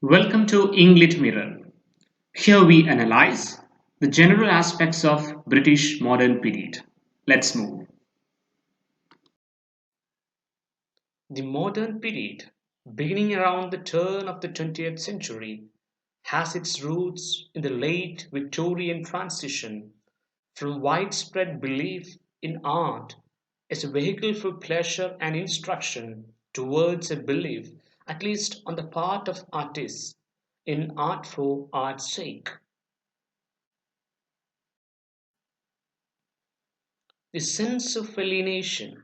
Welcome to Englit Mirror. Here we analyze the general aspects of British modern period. Let's move. The modern period, beginning around the turn of the 20th century, has its roots in the late Victorian transition from widespread belief in art as a vehicle for pleasure and instruction towards a belief, at least on the part of artists, in art for art's sake. The sense of alienation,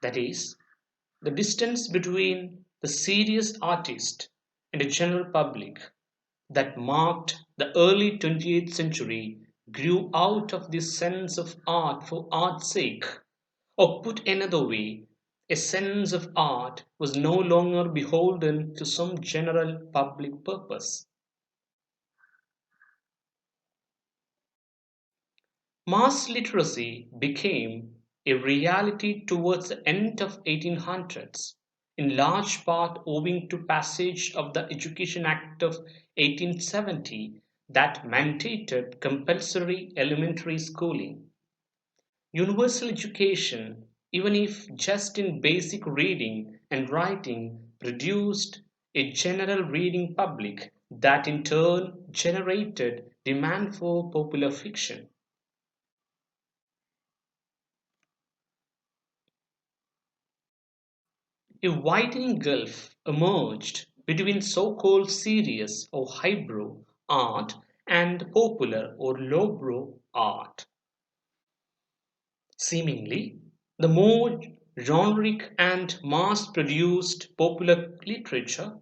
that is, the distance between the serious artist and the general public, that marked the early 20th century grew out of this sense of art for art's sake. Or put another way, a sense of art was no longer beholden to some general public purpose. Mass literacy became a reality towards the end of 1800s, in large part owing to passage of the Education Act of 1870 that mandated compulsory elementary schooling. Universal education, even if just in basic reading and writing, produced a general reading public that in turn generated demand for popular fiction. A widening gulf emerged between so-called serious or highbrow art and popular or lowbrow art. Seemingly, the more generic and mass-produced popular literature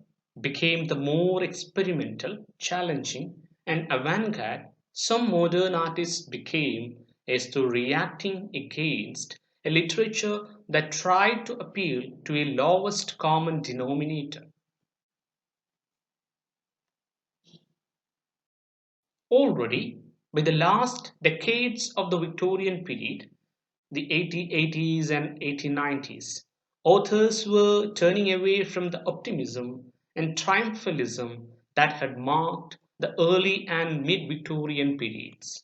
became the more experimental, challenging, and avant-garde some modern artists became as to reacting against a literature that tried to appeal to a lowest common denominator. Already, by the last decades of the Victorian period, the 1880s and 1890s, authors were turning away from the optimism and triumphalism that had marked the early and mid Victorian periods.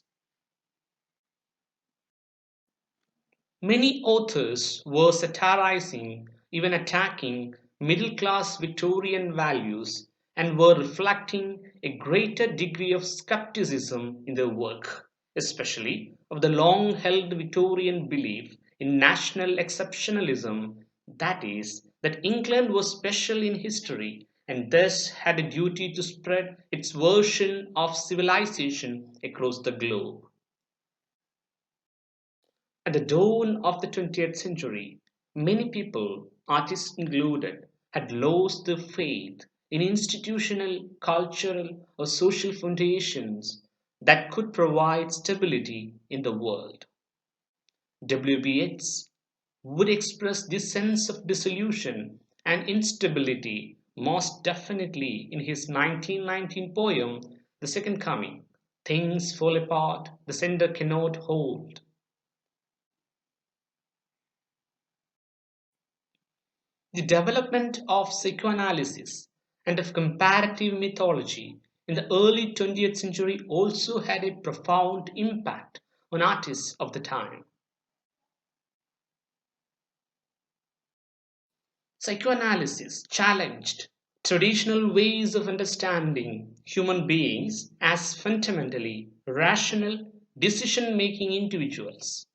Many authors were satirizing, even attacking middle class Victorian values and were reflecting a greater degree of skepticism in their work, especially of the long held Victorian belief in national exceptionalism, that is, that England was special in history and thus had a duty to spread its version of civilization across the globe. At the dawn of the 20th century, many people, artists included, had lost their faith in institutional, cultural, or social foundations that could provide stability in the world. W.B. Yeats would express this sense of dissolution and instability most definitely in his 1919 poem, The Second Coming. Things fall apart, the center cannot hold. The development of psychoanalysis and of comparative mythology in the early 20th century also had a profound impact on artists of the time. Psychoanalysis challenged traditional ways of understanding human beings as fundamentally rational, decision making individuals.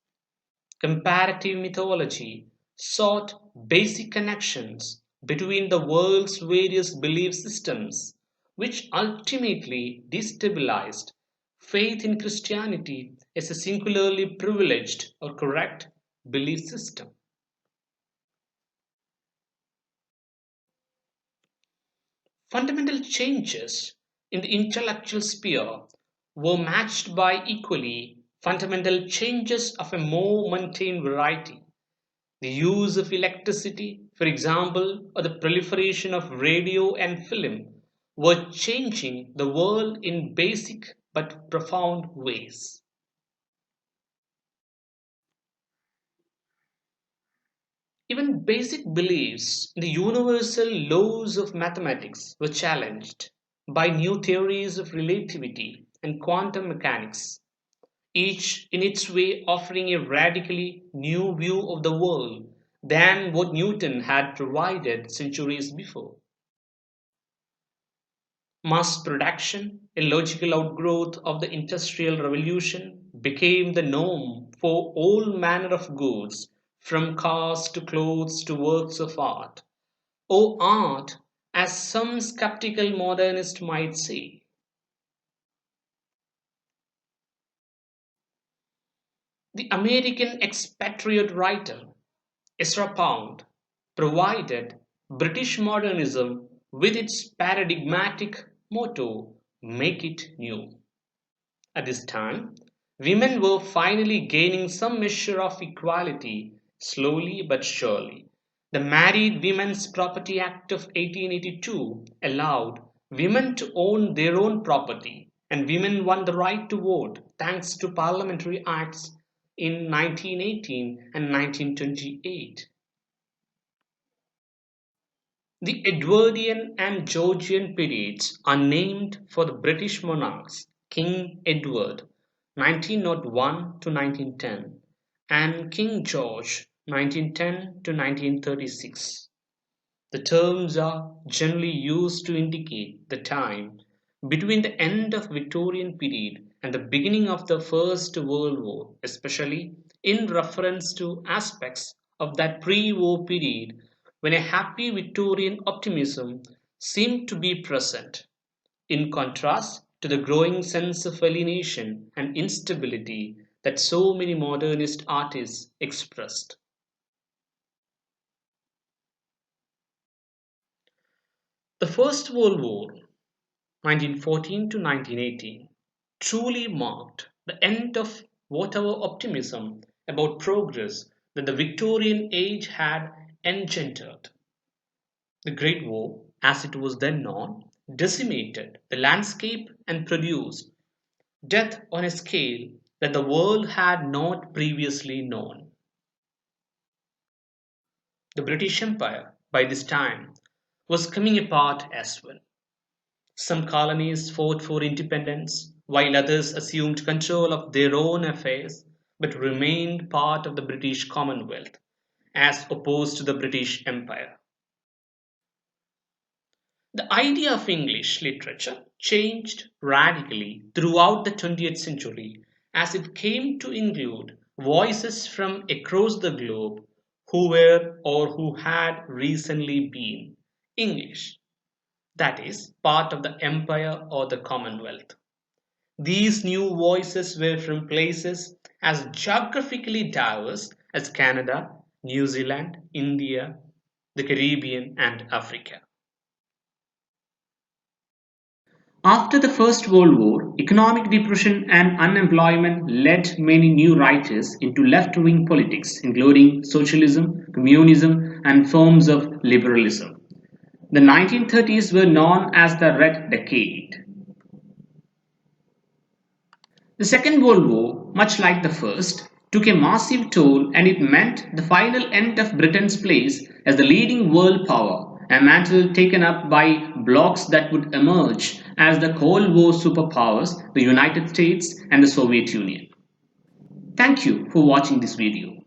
Comparative mythology sought basic connections between the world's various belief systems, which ultimately destabilized faith in Christianity as a singularly privileged or correct belief system. Fundamental changes in the intellectual sphere were matched by equally fundamental changes of a more mundane variety. The use of electricity, for example, or the proliferation of radio and film were changing the world in basic but profound ways. Even basic beliefs in the universal laws of mathematics were challenged by new theories of relativity and quantum mechanics, each in its way offering a radically new view of the world than what Newton had provided centuries before. Mass production, a logical outgrowth of the Industrial Revolution, became the norm for all manner of goods, from cars to clothes to works of art. Or art, as some skeptical modernist might say. The American expatriate writer Ezra Pound provided British modernism with its paradigmatic motto, "Make it new." At this time, women were finally gaining some measure of equality, slowly but surely. The Married Women's Property Act of 1882 allowed women to own their own property, and women won the right to vote thanks to parliamentary acts in 1918 and 1928. The Edwardian and Georgian periods are named for the British monarchs King Edward (1901 to 1910) and King George (1910 to 1936). The terms are generally used to indicate the time between the end of Victorian period and the beginning of the First World War, especially in reference to aspects of that pre-war period when a happy Victorian optimism seemed to be present, in contrast to the growing sense of alienation and instability that so many modernist artists expressed. The First World War, 1914 to 1918, truly marked the end of whatever optimism about progress that the Victorian age had engendered. The Great War, as it was then known, decimated the landscape and produced death on a scale that the world had not previously known. The British Empire, by this time, was coming apart as well. Some colonies fought for independence, while others assumed control of their own affairs but remained part of the British Commonwealth, as opposed to the British Empire. The idea of English literature changed radically throughout the 20th century as it came to include voices from across the globe who were or who had recently been English, that is, part of the empire or the Commonwealth. These new voices were from places as geographically diverse as Canada, New Zealand, India, the Caribbean, and Africa. After the First World War, economic depression and unemployment led many new writers into left-wing politics, including socialism, communism, and forms of liberalism. The 1930s were known as the Red Decade. The Second World War, much like the First, took a massive toll, and it meant the final end of Britain's place as the leading world power, a mantle taken up by blocs that would emerge as the Cold War superpowers, the United States and the Soviet Union. Thank you for watching this video.